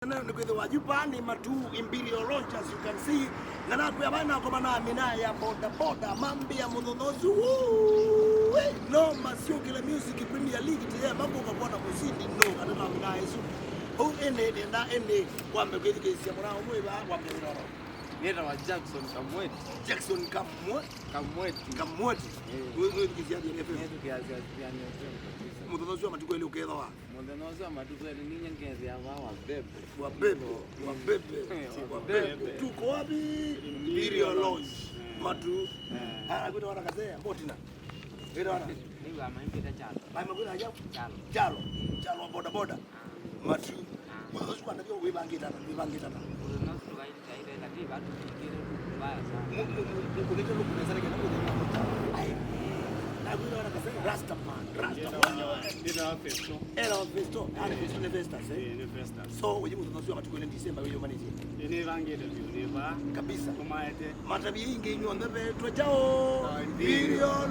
Wajupani matu imperial launch, as you can see. Nana kwa bana kwa mana mina ya BodaBoda mambi ya mudhonozu. No masio kila music Premier League tiye mambo kwa na muzindi no kana mina yesu. Ho ene na ene kwa mbegezi kesi ya mwana mwewa kwa mbelero. Nenda wa Jackson Kamweti. Jackson Kamweti. Wewe kisi ya DNF. Mudhonozu wa Matuku ile ukeza wa. Mudhonozu wa Matuku ile ninyi ngezi ya wabebe. Tuko wapi? Imperial launch. Matu. Akuita wana kazea motina. Ila wana. Ni wa maimbi chalo. Maimbi ajabu. Chalo wa BodaBoda. Matu. Mudhonozu kwa ndio wibangita. Mudhonozu wa ile lakini watu wengine mbaya sana. Kuleta luku sana kana Akuita wana kazea Rastaman. Era festo. So wewe mudhonozu wa Matuku ile December wewe manage. Ni rangi ndio kabisa. Kumaete. Matabi inge nyonde betwa chao. Imperial